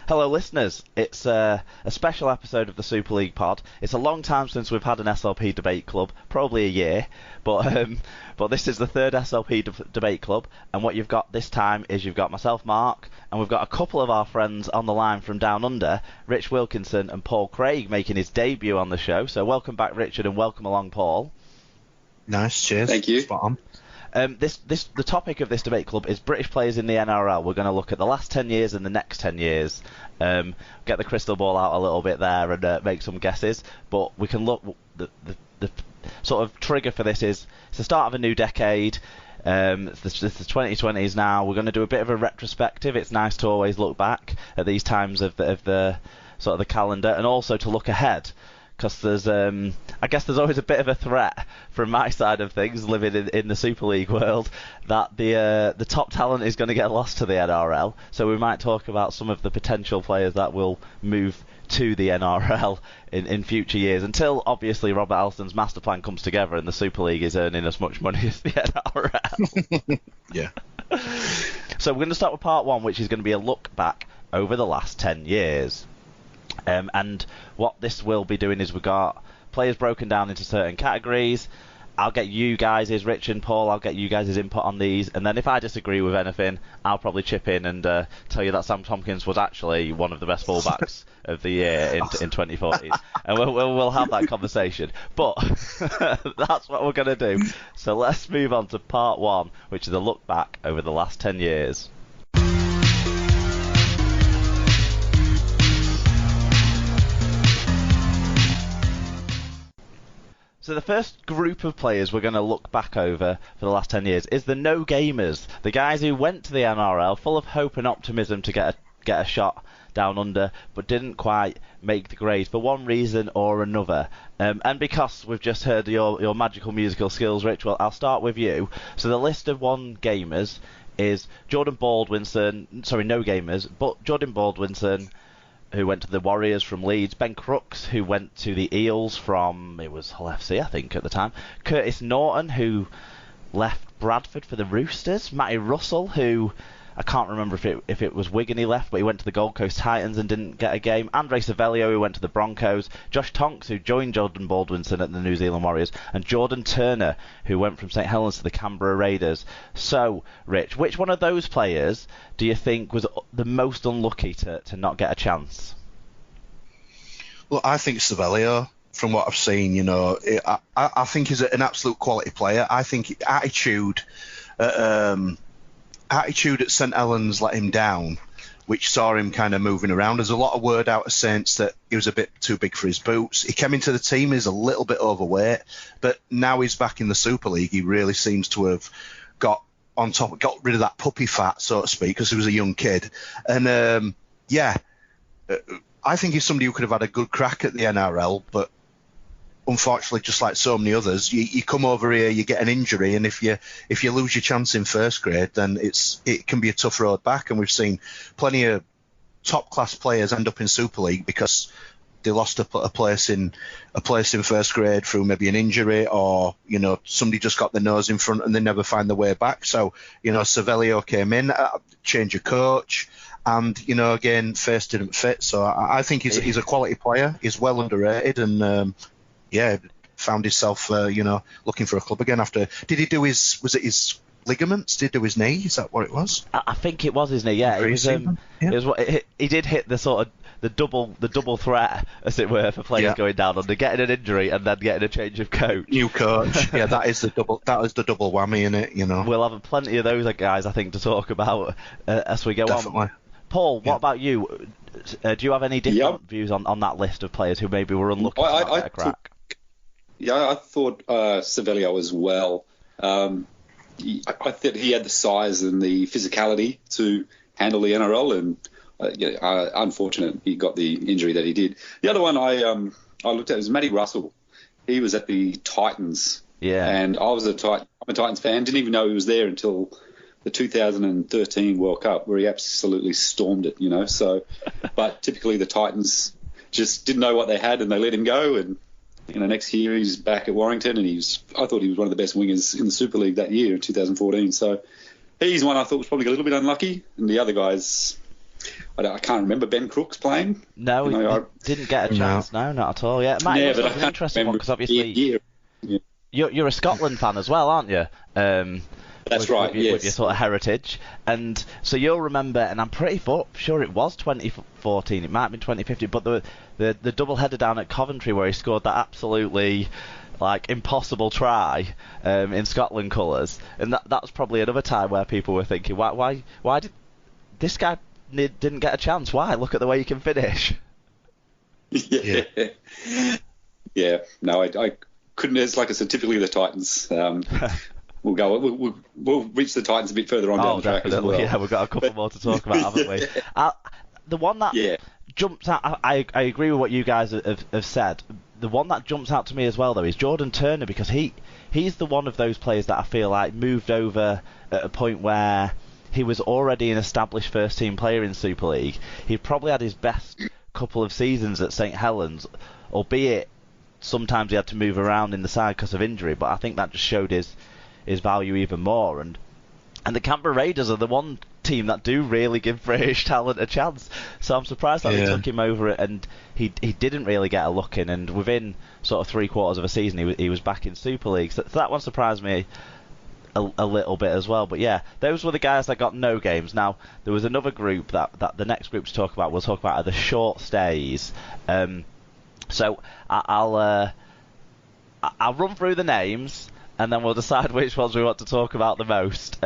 Hello, listeners. It's a special episode of the Super League pod. It's a long time since we've had an SLP Debate Club, probably a year, but this is the third SLP Debate Club, and what you've got this time is you've got myself, Mark, and we've got a couple of our friends on the line from down under, Rich Wilkinson and Paul Craig, making his debut on the show. So welcome back, Richard, and welcome along, Paul. Nice, cheers. Thank you. Spot on. The topic of this debate club is British players in the NRL. We're going to look at the last 10 years and the next 10 years. Get the crystal ball out a little bit there and make some guesses. But we can look. The sort of trigger for this is it's the start of a new decade. It's the 2020s now. We're going to do a bit of a retrospective. It's nice to always look back at these times of the sort of the calendar, and also to look ahead. Because there's, I guess there's always a bit of a threat from my side of things, living in the Super League world, that the top talent is going to get lost to the NRL. So we might talk about some of the potential players that will move to the NRL in future years, until obviously Robert Alston's master plan comes together and the Super League is earning as much money as the NRL. Yeah. So we're going to start with part one, which is going to be a look back over the last 10 years. And what this will be doing is we've got players broken down into certain categories. I'll get you guys, Rich and Paul, I'll get you guys' input on these, and then if I disagree with anything, I'll probably chip in and tell you that Sam Tompkins was actually one of the best fullbacks of the year in 2014, and we'll have that conversation. But that's what we're going to do. So let's move on to part one, which is a look back over the last 10 years. So the first group of players we're going to look back over for the last 10 years is the no-gamers, the guys who went to the NRL full of hope and optimism to get a shot down under, but didn't quite make the grade for one reason or another. And because we've just heard your magical musical skills, Rich, well, I'll start with you. So the list of one-gamers is Jordan Baldwinson, sorry, no-gamers, but Jordan Baldwinson, who went to the Warriors from Leeds, Ben Crooks, who went to the Eels from, it was Hull FC, I think, at the time, Curtis Norton, who left Bradford for the Roosters, Matty Russell, who, I can't remember if it was Wigan he left, but he went to the Gold Coast Titans and didn't get a game, Andre Savelio, who went to the Broncos, Josh Tonks, who joined Jordan Baldwinson at the New Zealand Warriors, and Jordan Turner, who went from St Helens to the Canberra Raiders. So, Rich, which one of those players do you think was the most unlucky to not get a chance? Well, I think Savelio, from what I've seen, I think he's an absolute quality player. I think attitude at St Helens let him down, which saw him kind of moving around. There's a lot of word out of Saints that he was a bit too big for his boots. He came into the team, he's a little bit overweight, but now he's back in the Super League. He really seems to have got rid of that puppy fat, so to speak, because he was a young kid. And I think he's somebody who could have had a good crack at the NRL, but unfortunately, just like so many others, you come over here, you get an injury, and if you lose your chance in first grade, then it can be a tough road back. And we've seen plenty of top class players end up in Super League because they lost a place in first grade through maybe an injury, or somebody just got their nose in front and they never find their way back. So Savelio came in, change of coach, and again, face didn't fit. So I think he's a quality player. He's well underrated, and found himself, looking for a club again after. Did he do was it his ligaments? Did he do his knee? Is that what it was? I think it was his knee. Yeah, it was. He did hit the sort of the double threat, as it were, for players going down under, getting an injury and then getting a change of coach. New coach. Yeah, that is the double whammy in it. We'll have plenty of those guys, I think, to talk about as we go on. Paul, what about you? Do you have any different views on that list of players who maybe were unlucky to not get a crack? I thought Savelio as well. I thought he had the size and the physicality to handle the NRL, and unfortunate he got the injury that he did. The other one I looked at was Matty Russell. He was at the Titans, and I'm a Titans fan. Didn't even know he was there until the 2013 World Cup, where he absolutely stormed it. So, but typically the Titans just didn't know what they had, and they let him go. And next year he's back at Warrington, and I thought he was one of the best wingers in the Super League that year in 2014. So he's one I thought was probably a little bit unlucky, and the other guys, I can't remember Ben Crooks playing. No, he didn't get a chance. No, not at all. Yeah, it might be an interesting one because obviously you're a Scotland fan as well, aren't you? That's right. With yes. With your sort of heritage, and so you'll remember, and I'm pretty sure it was 2014. It might have been 2015, but the double header down at Coventry where he scored that absolutely impossible try in Scotland colours, and that was probably another time where people were thinking, why did this guy didn't get a chance? Why? Look at the way he can finish. Yeah. No, I couldn't. It's like I said, typically the Titans. We'll reach the Titans a bit further on down the track as well. Yeah, we've got a couple more to talk about, haven't we? The one that jumps out, I agree with what you guys have said. The one that jumps out to me as well, though, is Jordan Turner, because he's the one of those players that I feel like moved over at a point where he was already an established first-team player in Super League. He probably had his best couple of seasons at St Helens, albeit sometimes he had to move around in the side because of injury, but I think that just showed his value even more. And the Canberra Raiders are the one team that do really give British talent a chance, so I'm surprised that they took him over it, and he didn't really get a look in, and within sort of 3/4 of a season he was back in Super League, so that one surprised me a little bit as well. But yeah, those were the guys that got no games. Now there was another group that the next group to talk about, we'll talk about are the short stays. So I'll run through the names and then we'll decide which ones we want to talk about the most.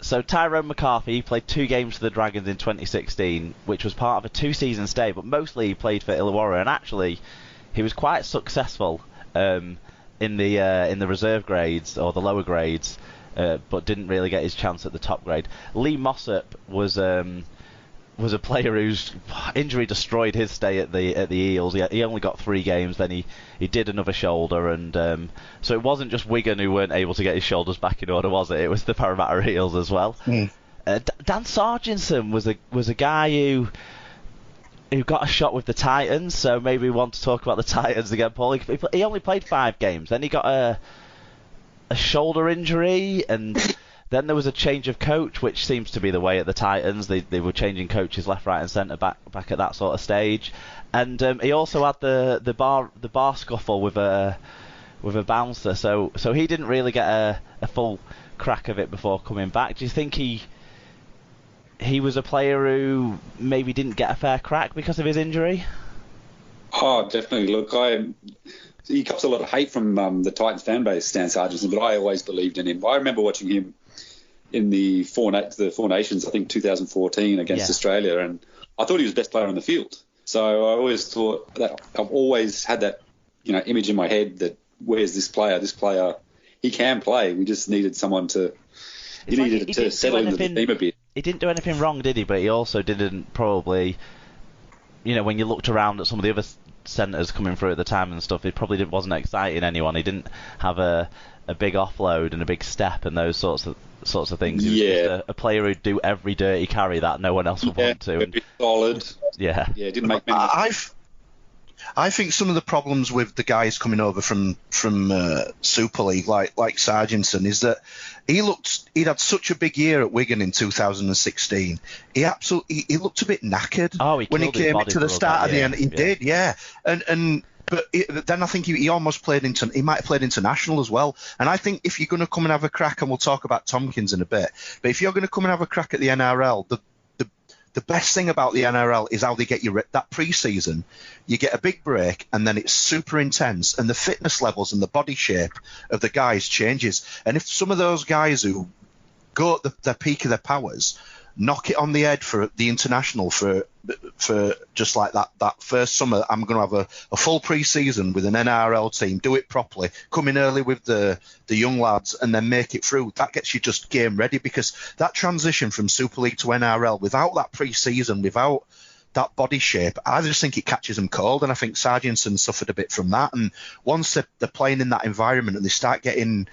So Tyrone McCarthy, he played 2 games for the Dragons in 2016, which was part of a 2-season stay, but mostly he played for Illawarra, and actually he was quite successful in the reserve grades or the lower grades, but didn't really get his chance at the top grade. Lee Mossop was a player whose injury destroyed his stay at the Eels. He only got 3 games, then he did another shoulder, and so it wasn't just Wigan who weren't able to get his shoulders back in order, was it? It was the Parramatta Eels as well. Dan Sarginson was a guy who got a shot with the Titans, so maybe we want to talk about the Titans again, Paul. He only played 5 games, then he got a shoulder injury, and then there was a change of coach, which seems to be the way at the Titans. They were changing coaches left, right, and centre back at that sort of stage. And he also had the bar scuffle with a bouncer, so he didn't really get a full crack of it before coming back. Do you think he was a player who maybe didn't get a fair crack because of his injury? Oh, definitely. Look, he cops a lot of hate from the Titans fan base, Stan Sargentson, but I always believed in him. I remember watching him in the Four Nations, I think 2014 against Australia, and I thought he was the best player on the field. So I always thought that I've always had that image in my head that where's this player? This player, he can play. We just needed someone to settle into the team a bit. He didn't do anything wrong, did he? But he also didn't probably, when you looked around at some of the other centres coming through at the time and stuff, it probably wasn't exciting anyone. He didn't have a big offload and a big step and those sorts of things. He was just a player who'd do every dirty carry that no one else would want to. And, solid. Yeah, didn't make many. I think some of the problems with the guys coming over from Super League, like Sarginson, is that he'd had such a big year at Wigan in 2016. He looked a bit knackered when he came into the start of the end. He did, yeah. But then I think he almost played he might have played international as well. And I think if you're going to come and have a crack, and we'll talk about Tompkins in a bit, but if you're going to come and have a crack at the NRL, the best thing about the NRL is how they get you that pre-season. You get a big break, and then it's super intense, and the fitness levels and the body shape of the guys changes. And if some of those guys who go at the peak of their powers knock it on the head for the international for just like that first summer, I'm going to have a full pre-season with an NRL team, do it properly, come in early with the young lads and then make it through. That gets you just game ready, because that transition from Super League to NRL without that pre-season, without that body shape, I just think it catches them cold, and I think Sarginson suffered a bit from that. And once they're playing in that environment and they start getting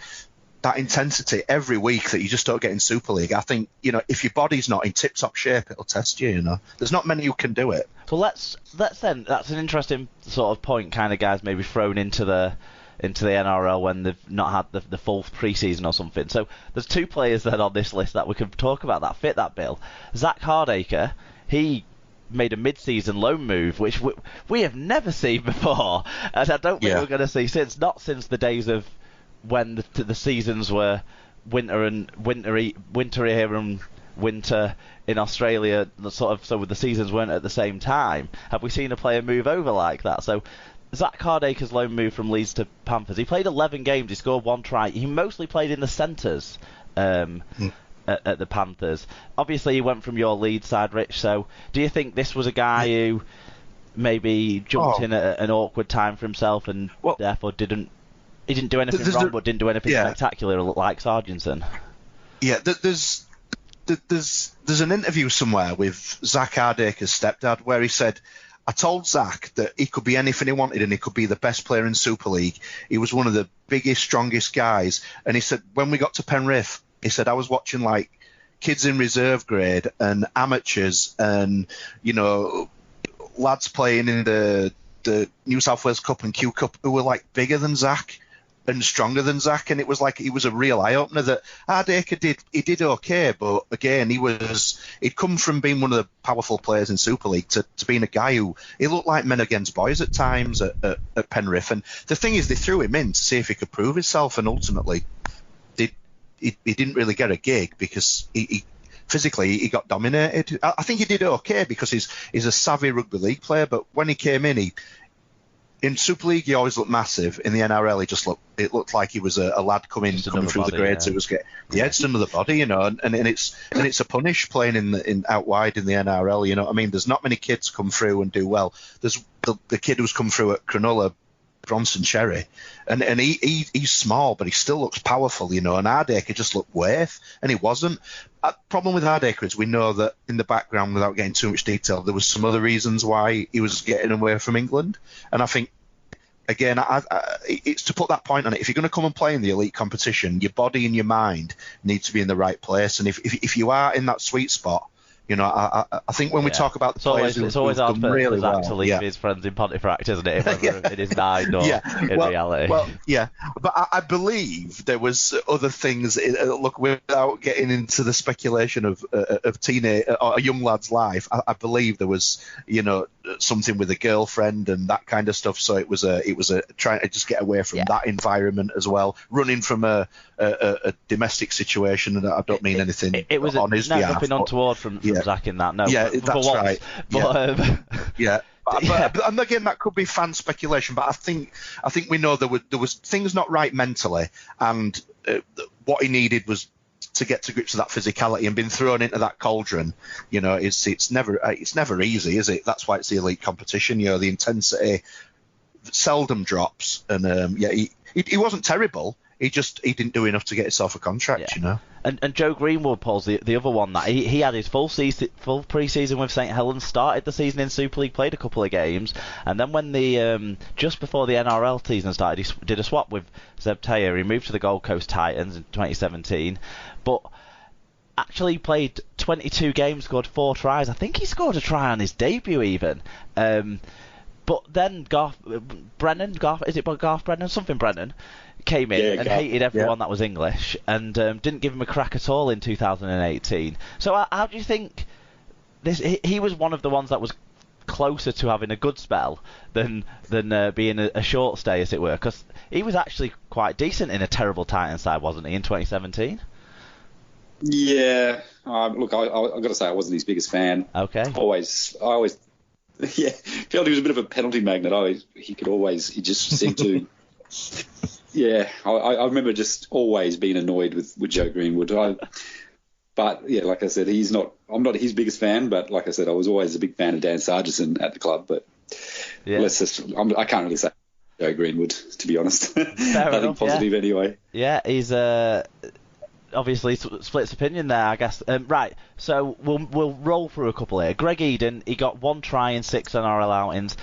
that intensity every week that you just don't get in Super League, I think, if your body's not in tip-top shape, it'll test you, There's not many who can do it. So let's then, that's an interesting sort of point, kind of guys maybe thrown into the into the NRL when they've not had the full pre-season or something. So there's two players then on this list that we could talk about that fit that bill. Zach Hardacre, he made a mid-season loan move, which we have never seen before, and I don't think we're going to see not since the days of when the seasons were wintry here and winter in Australia, so the seasons weren't at the same time. Have we seen a player move over like that? So Zach Hardacre's loan move from Leeds to Panthers. He played 11 games. He scored 1 try. He mostly played in the centres. At the Panthers. Obviously, he went from your Leeds side, Rich. So, do you think this was a guy who maybe jumped in at an awkward time for himself and therefore didn't do anything wrong, but didn't do anything spectacular like Sargentson? Yeah, there's an interview somewhere with Zach Hardacre's stepdad where he said, I told Zach that he could be anything he wanted and he could be the best player in Super League. He was one of the biggest, strongest guys. And he said, when we got to Penrith, he said, I was watching like kids in reserve grade and amateurs and, lads playing in the New South Wales Cup and Q Cup who were like bigger than Zach and stronger than Zach. And it was like, it was a real eye-opener that Hardacre did okay. But again, he'd come from being one of the powerful players in Super League to being a guy who, he looked like men against boys at times at Penrith. And the thing is, they threw him in to see if he could prove himself. And ultimately, he didn't really get a gig because he physically he got dominated. I think he did okay because he's a savvy rugby league player, but when he came in, in Super League he always looked massive. In the NRL it looked like he was a lad coming through the grades. It was just another body, and it's a punish playing in out wide in the NRL. I mean, there's not many kids come through and do well. There's the kid who's come through at Cronulla, Bronson Cherry, and he's small, but he still looks powerful, and Hardacre just looked worth, and he wasn't. Problem with Hardacre is we know that in the background, without getting too much detail, there was some other reasons why he was getting away from England, and I think, again, it's to put that point on it. If you're going to come and play in the elite competition, your body and your mind need to be in the right place, and if you are in that sweet spot, I think when we talk about the players it's always hard for really Zach to leave his friends in Pontefract, isn't it? Whether it is nine or in reality. Well, yeah, but I believe there was other things. Look, without getting into the speculation of teenage or a young lad's life, I believe there was, something with a girlfriend and that kind of stuff. So it was a trying to just get away from that environment as well, running from a domestic situation. And I don't mean anything. It was on his behalf. Nothing untoward from Zach in that. No, that's right. But, But and again, that could be fan speculation. But I think we know there was things not right mentally, and what he needed was to get to grips with that physicality, and being thrown into that cauldron. It's never easy, is it? That's why it's the elite competition. The intensity seldom drops, and he wasn't terrible. He didn't do enough to get himself a contract, And Joe Greenwood, Paul's the other one that he had his full pre-season with St Helens, started the season in Super League, played a couple of games, and then when the just before the NRL season started, he did a swap with Zeb Taylor. He moved to the Gold Coast Titans in 2017, but actually played 22 games, scored 4 tries. I think he scored a try on his debut even. But then Garth Brennan, came in and hated everyone that was English and didn't give him a crack at all in 2018. So how do you think this? He was one of the ones that was closer to having a good spell than being a short stay, as it were, because he was actually quite decent in a terrible Titans side, wasn't he, in 2017? Yeah. Look, I've got to say I wasn't his biggest fan. Okay. I always felt he was a bit of a penalty magnet. He just seemed to. Yeah, I remember just always being annoyed with Joe Greenwood. But yeah, like I said, I'm not his biggest fan, but like I said, I was always a big fan of Dan Sargentson at the club. But I can't really say Joe Greenwood, to be honest. Nothing positive anyway. Yeah, he's obviously splits opinion there, I guess. Right, so we'll roll through a couple here. Greg Eden, he got 1 try in 6 NRL outings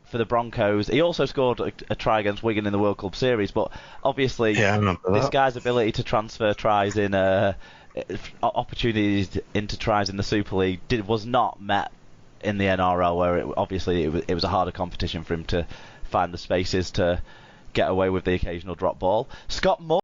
for the Broncos. He also scored a try against Wigan in the World Club Series, but obviously this guy's ability to transfer tries in opportunities into tries in the Super League was not met in the NRL, where it was a harder competition for him to find the spaces to get away with the occasional drop ball. Scott Moore